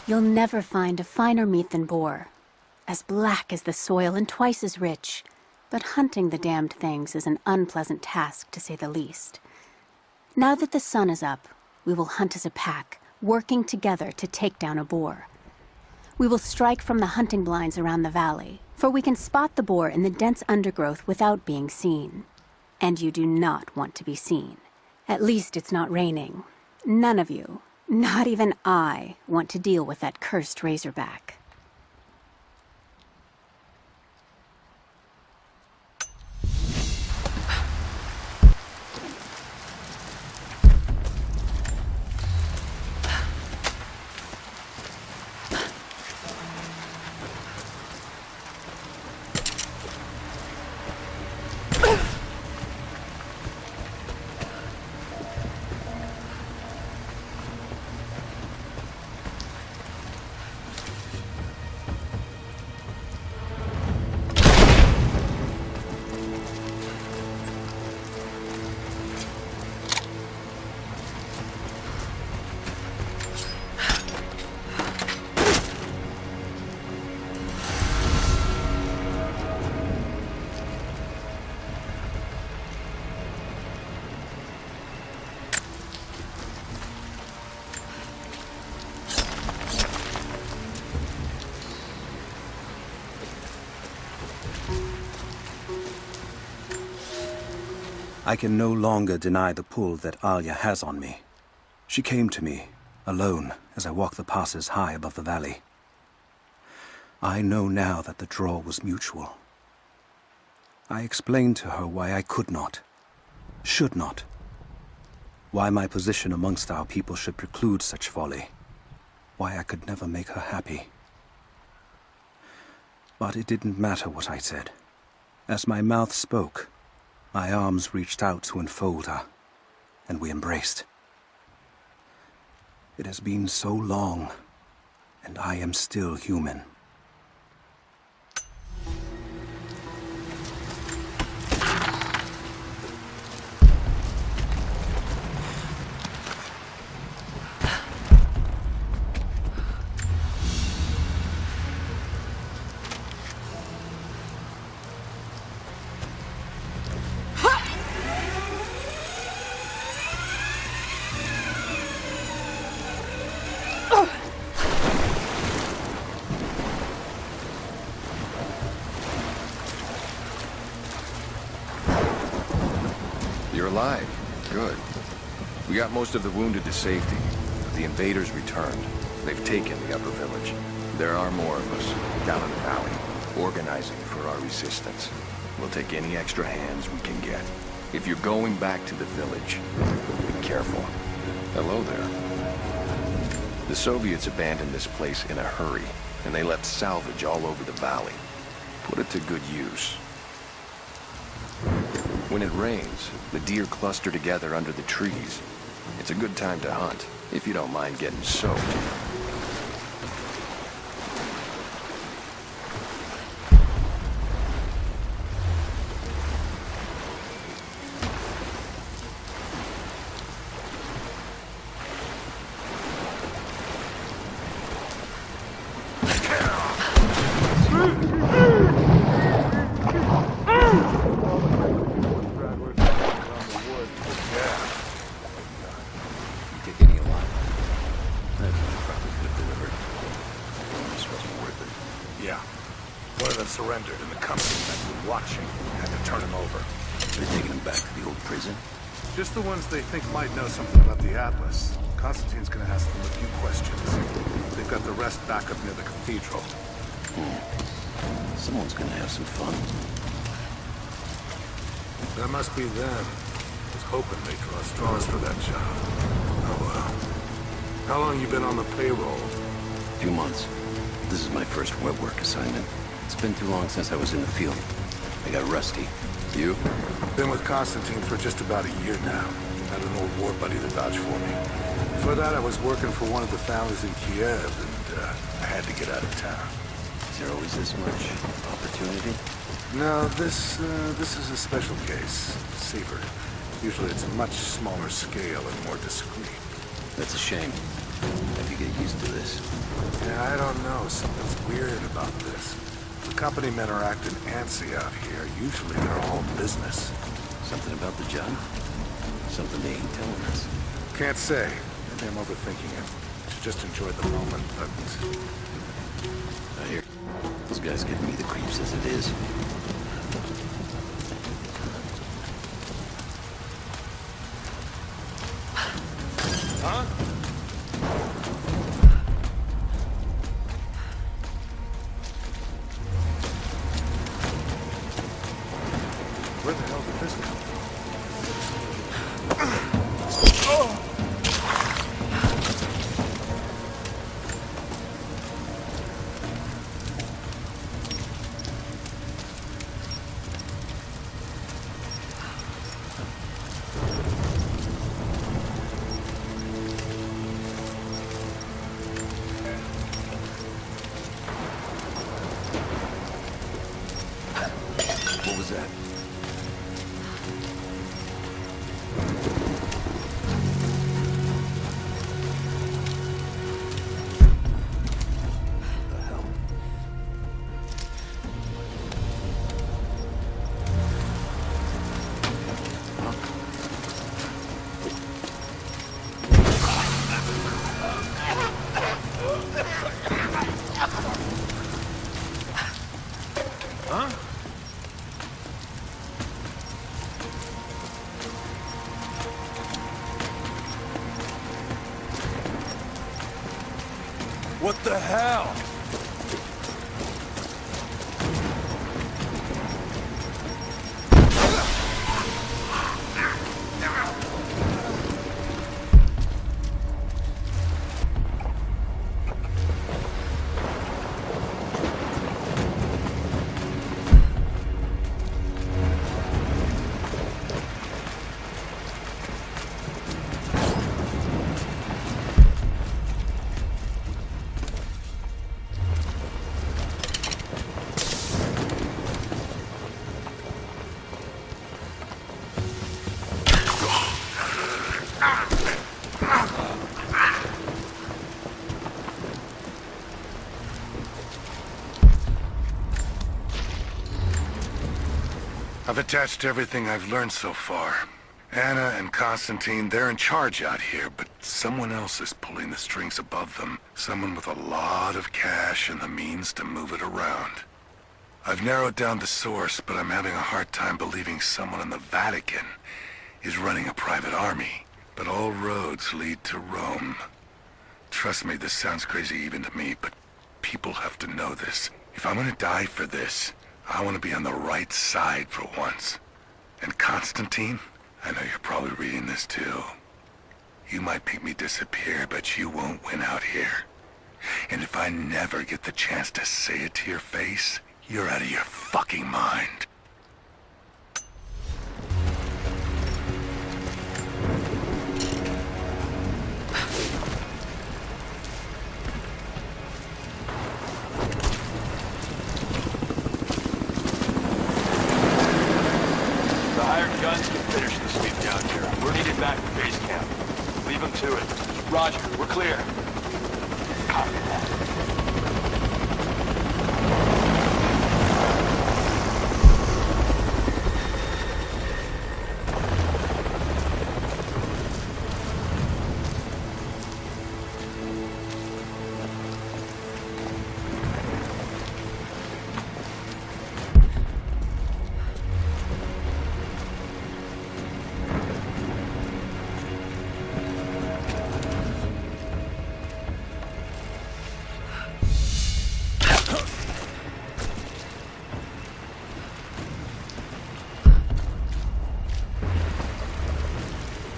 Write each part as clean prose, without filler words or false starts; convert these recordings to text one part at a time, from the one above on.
You'll never find a finer meat than boar. As black as the soil and twice as rich. But hunting the damned things is an unpleasant task, to say the least. Now that the sun is up, we will hunt as a pack, working together to take down a boar. We will strike from the hunting blinds around the valley, for we can spot the boar in the dense undergrowth without being seen. And you do not want to be seen. At least it's not raining. None of you, not even I, want to deal with that cursed razorback. I can no longer deny the pull that Alia has on me. She came to me, alone, as I walked the passes high above the valley. I know now that the draw was mutual. I explained to her why I could not, should not. Why my position amongst our people should preclude such folly. Why I could never make her happy. But it didn't matter what I said. As my mouth spoke, my arms reached out to enfold her, and we embraced. It has been so long, and I am still human. You're alive. Good. We got most of the wounded to safety, but the invaders returned. They've taken the upper village. There are more of us down in the valley, organizing for our resistance. We'll take any extra hands we can get. If you're going back to the village, be careful. Hello there. The Soviets abandoned this place in a hurry, and they left salvage all over the valley. Put it to good use. When it rains, the deer cluster together under the trees. It's a good time to hunt, if you don't mind getting soaked. Surrendered and the company that were watching had to turn him over. They're taking him back to the old prison? Just the ones they think might know something about the Atlas. Constantine's gonna ask them a few questions. They've got the rest back up near the cathedral. Someone's gonna have some fun. That must be them. I was hoping they'd draw straws for that job. Oh well. How long you been on the payroll? A few months. This is my first wet work assignment. It's been too long since I was in the field. I got rusty. You? Been with Constantine for just about a year now. Had an old war buddy that vouched for me. Before that, I was working for one of the families in Kiev, and I had to get out of town. Is there always this much opportunity? No, this is a special case. Safer. Usually it's a much smaller scale and more discreet. That's a shame. I could get used to this. Yeah, I don't know. Something's weird about this. The company men are acting antsy out here. Usually they're all business. Something about the job? Something they ain't telling us. Can't say. Maybe I'm overthinking it. Should just enjoy the moment, but... I hear those guys giving me the creeps as it is. Huh? Where the hell did this come from? What was that? What the hell? Huh? What the hell? I've attached everything I've learned so far. Anna and Constantine, they're in charge out here, but someone else is pulling the strings above them. Someone with a lot of cash and the means to move it around. I've narrowed down the source, but I'm having a hard time believing someone in the Vatican is running a private army. But all roads lead to Rome. Trust me, this sounds crazy even to me, but people have to know this. If I'm gonna die for this, I want to be on the right side for once. And Constantine, I know you're probably reading this too. You might make me disappear, but you won't win out here. And if I never get the chance to say it to your face, you're out of your fucking mind. The hired guns can finish the sweep down here. We're needed back at base camp. Leave them to it. Roger, we're clear. Copy that.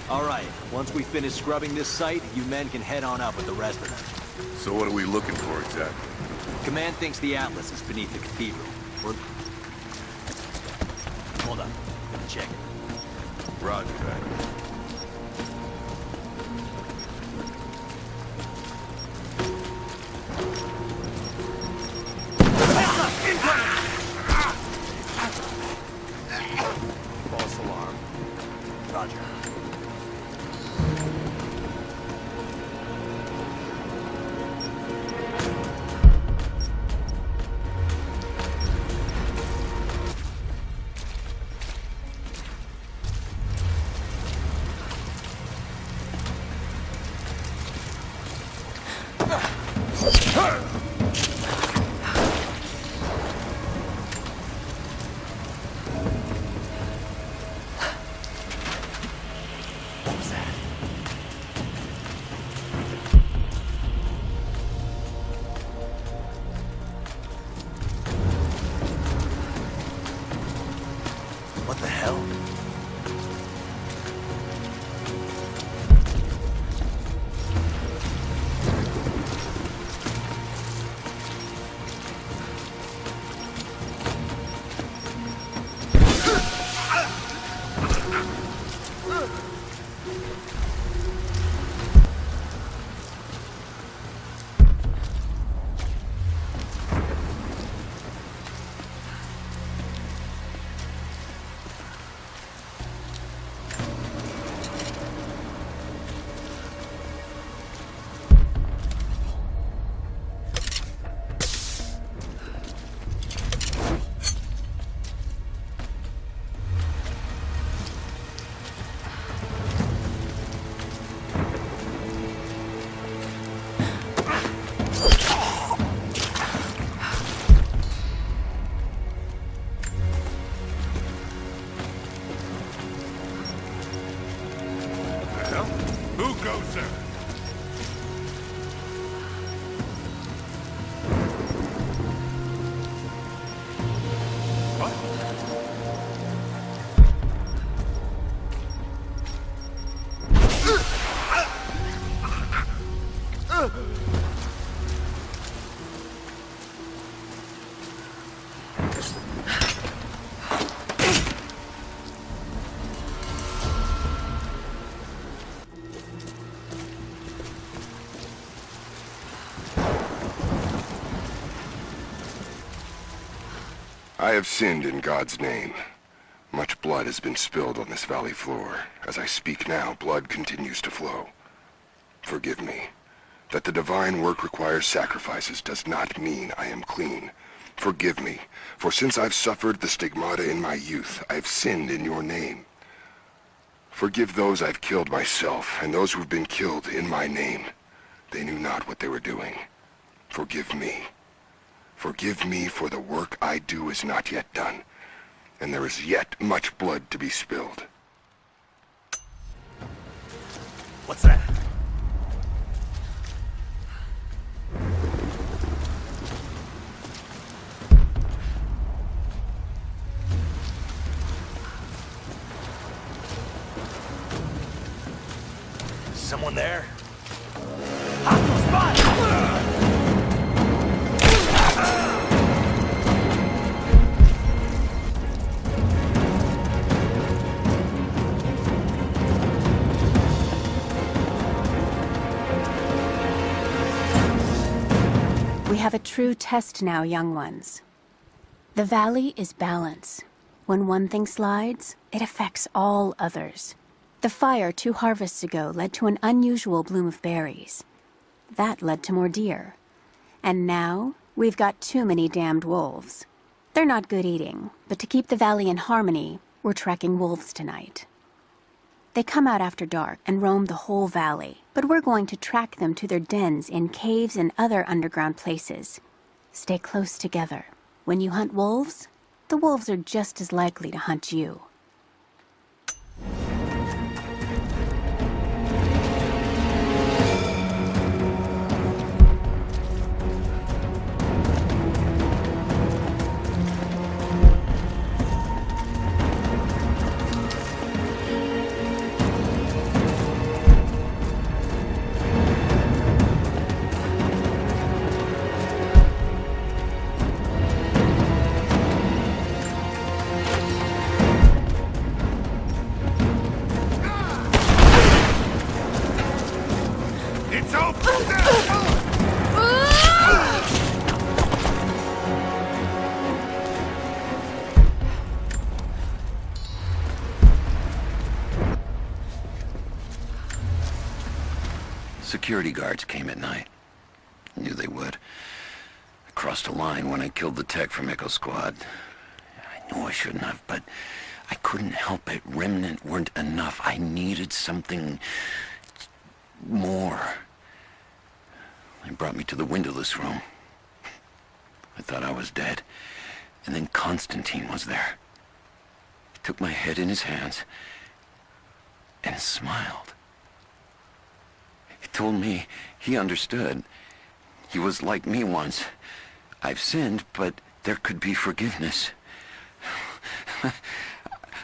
All right, once we finish scrubbing this site, you men can head on up with the rest of them. So what are we looking for exactly? Command thinks the Atlas is beneath the cathedral. Or... Hold on, let me check it. Roger that. False alarm. Roger. I have sinned in God's name. Much blood has been spilled on this valley floor. As I speak now, blood continues to flow. Forgive me. That the divine work requires sacrifices does not mean I am clean. Forgive me, for since I've suffered the stigmata in my youth, I have sinned in your name. Forgive those I've killed myself, and those who've been killed in my name. They knew not what they were doing. Forgive me. Forgive me, for the work I do is not yet done, and there is yet much blood to be spilled. What's that? Someone there? Hostile spot! We have a true test now, young ones. The valley is balance. When one thing slides, it affects all others. The fire 2 harvests ago led to an unusual bloom of berries. That led to more deer. And now, we've got too many damned wolves. They're not good eating, but to keep the valley in harmony, we're tracking wolves tonight. They come out after dark and roam the whole valley, but we're going to track them to their dens in caves and other underground places. Stay close together. When you hunt wolves, the wolves are just as likely to hunt you. Security guards came at night. I knew they would. I crossed a line when I killed the tech from Echo Squad. I knew I shouldn't have, but I couldn't help it. Remnant weren't enough. I needed something more. They brought me to the windowless room. I thought I was dead. And then Constantine was there. He took my head in his hands and smiled. He told me he understood. He was like me once. I've sinned, but there could be forgiveness.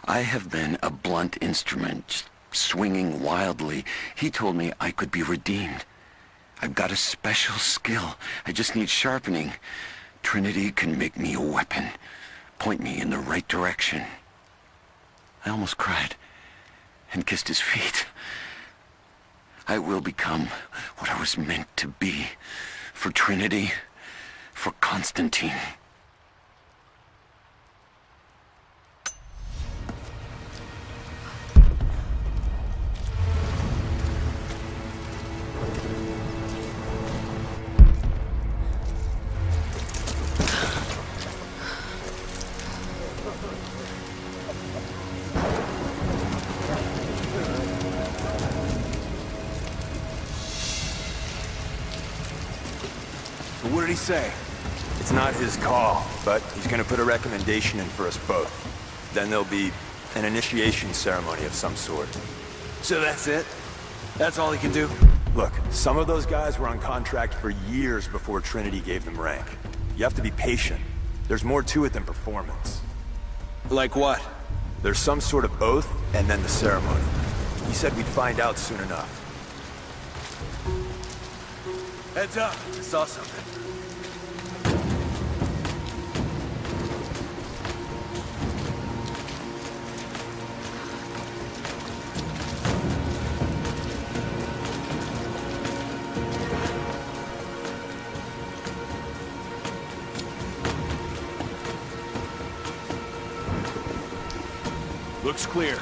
I have been a blunt instrument, just swinging wildly. He told me I could be redeemed. I've got a special skill. I just need sharpening. Trinity can make me a weapon, point me in the right direction. I almost cried and kissed his feet. I will become what I was meant to be. For Trinity, for Constantine. What did he say? It's not his call, but he's gonna put a recommendation in for us both. Then there'll be an initiation ceremony of some sort. So that's it? That's all he can do? Look, some of those guys were on contract for years before Trinity gave them rank. You have to be patient. There's more to it than performance. Like what? There's some sort of oath, and then the ceremony. He said we'd find out soon enough. Heads up, I saw something. Looks clear.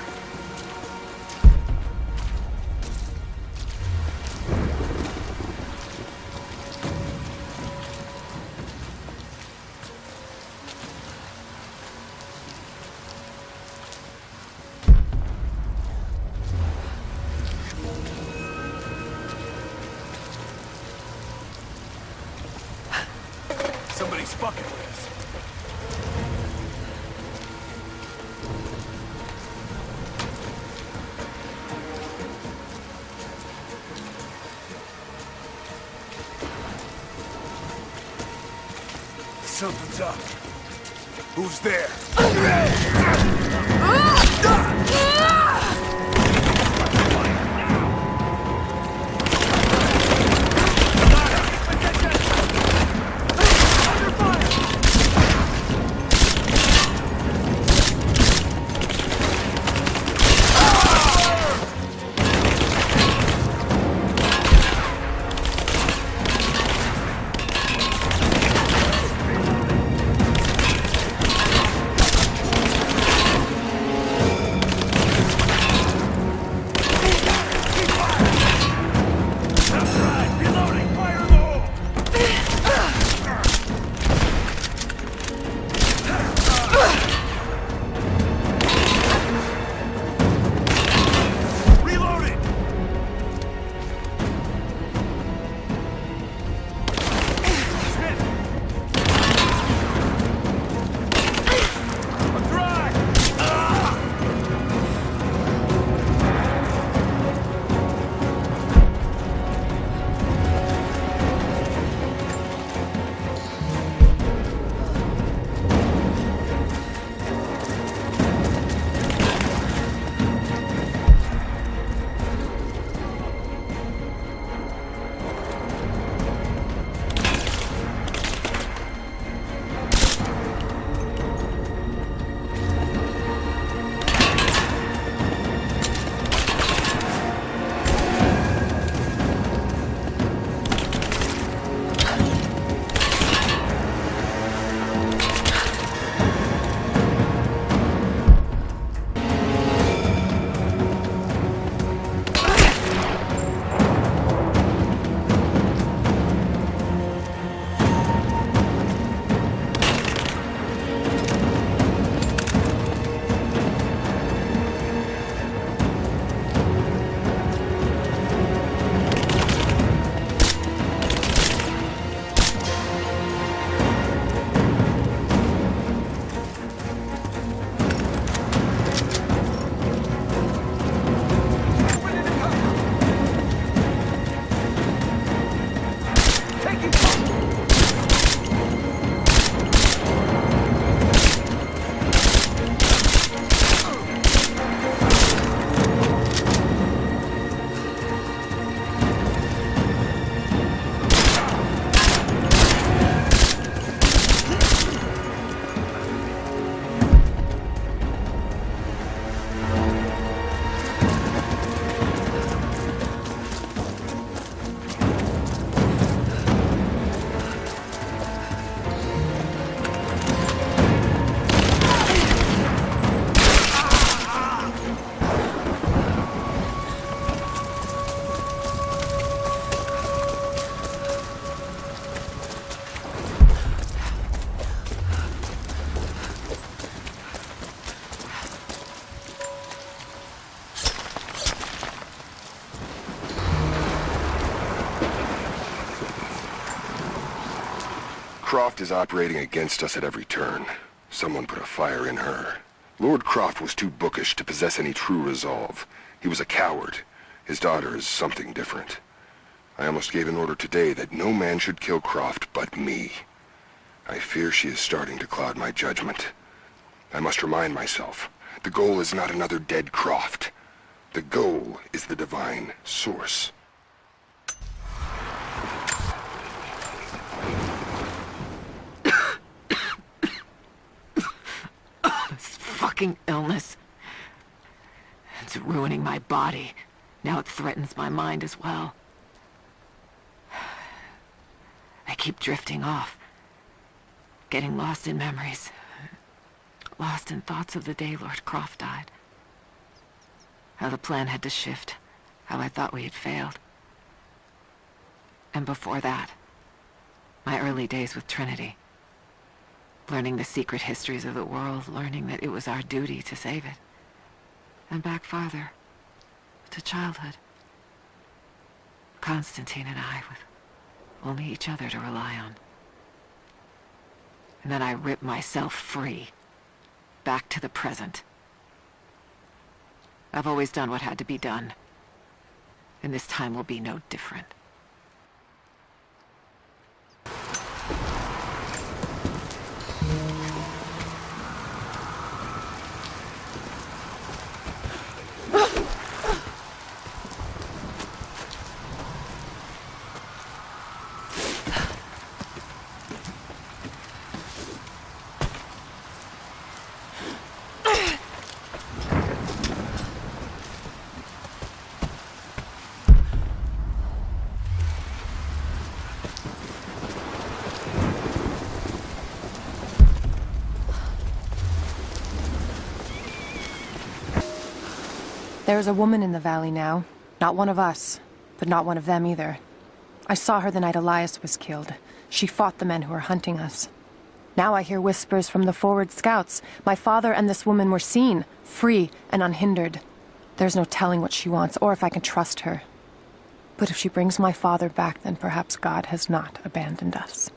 Somebody's fucking with us. Something's up. Who's there? Croft is operating against us at every turn. Someone put a fire in her. Lord Croft was too bookish to possess any true resolve. He was a coward. His daughter is something different. I almost gave an order today that no man should kill Croft but me. I fear she is starting to cloud my judgment. I must remind myself, the goal is not another dead Croft. The goal is the divine source. This fucking illness. It's ruining my body. Now it threatens my mind as well. I keep drifting off. Getting lost in memories. Lost in thoughts of the day Lord Croft died. how the plan had to shift, how I thought we had failed. And before that, my early days with Trinity. Learning the secret histories of the world, learning that it was our duty to save it. And back farther, to childhood. Constantine and I, with only each other to rely on. And then I ripped myself free, back to the present. I've always done what had to be done, and this time will be no different. There is a woman in the valley now. Not one of us, but not one of them either. I saw her the night Elias was killed. She fought the men who were hunting us. Now I hear whispers from the forward scouts. My father and this woman were seen, free and unhindered. There's no telling what she wants, or if I can trust her. But if she brings my father back, then perhaps God has not abandoned us.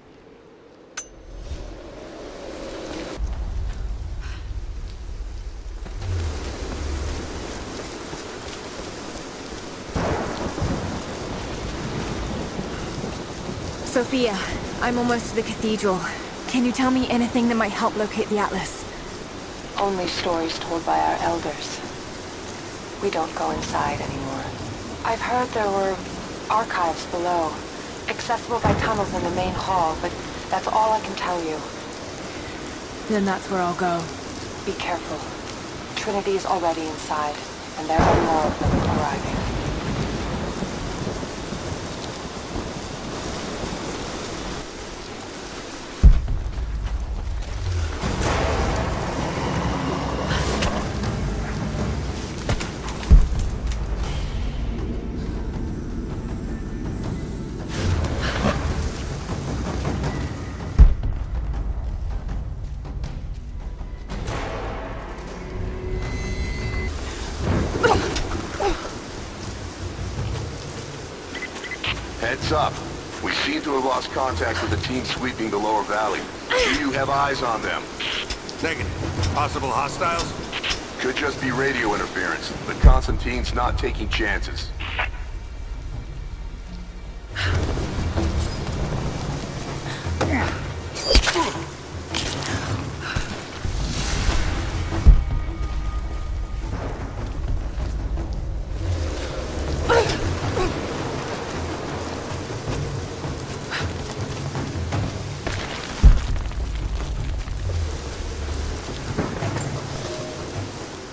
Sophia, I'm almost to the cathedral. Can you tell me anything that might help locate the Atlas? Only stories told by our elders. We don't go inside anymore. I've heard there were archives below, accessible by tunnels in the main hall, but that's all I can tell you. Then that's where I'll go. Be careful. Trinity is already inside, and there are more of them arriving. Heads up. We seem to have lost contact with the team sweeping the lower valley. Do you have eyes on them? Negative. Possible hostiles? Could just be radio interference, but Constantine's not taking chances.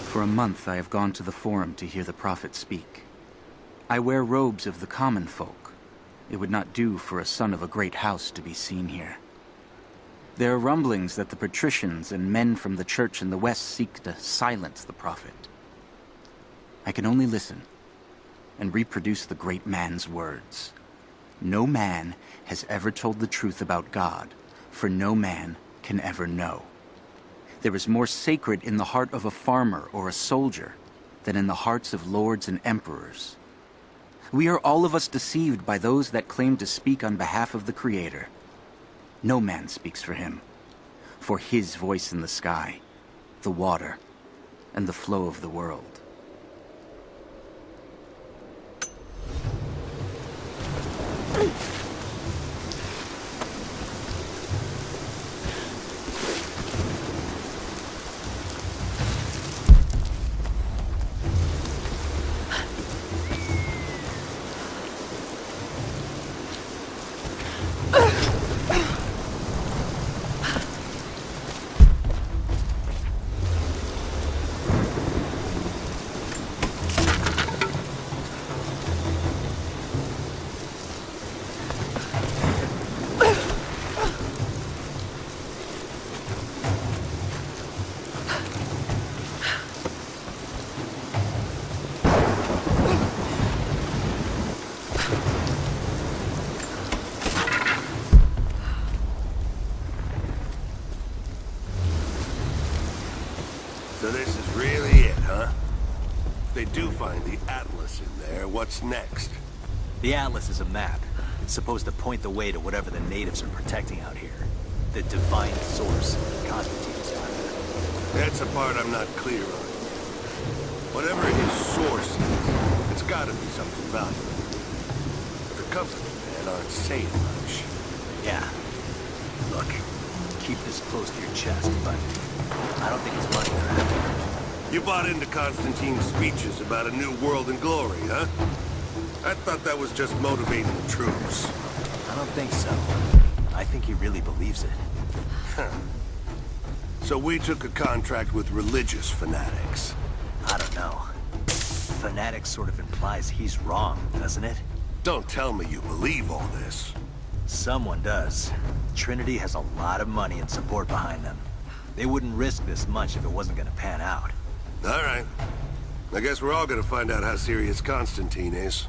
For a month I have gone to the Forum to hear the Prophet speak. I wear robes of the common folk. It would not do for a son of a great house to be seen here. There are rumblings that the patricians and men from the church in the west seek to silence the Prophet. I can only listen and reproduce the great man's words. No man has ever told the truth about God, for no man can ever know. There is more sacred in the heart of a farmer or a soldier than in the hearts of lords and emperors. We are all of us deceived by those that claim to speak on behalf of the Creator. No man speaks for him, for his voice in the sky, the water, and the flow of the world. So this is really it, huh? If they do find the Atlas in there, what's next? The Atlas is a map. It's supposed to point the way to whatever the natives are protecting out here. The divine source Constantine is after. That's the part I'm not clear on. Whatever his source is, it's gotta be something valuable. But the company, man, aren't saying much. Yeah. Look, keep this close to your chest, but I don't think it's money they're after. You bought into Constantine's speeches about a new world and glory, huh? I thought that was just motivating the troops. I don't think so. I think he really believes it. Huh. So we took a contract with religious fanatics. I don't know. Fanatic sort of implies he's wrong, doesn't it? Don't tell me you believe all this. Someone does. Trinity has a lot of money and support behind them. They wouldn't risk this much if it wasn't gonna pan out. All right. I guess we're all gonna find out how serious Constantine is.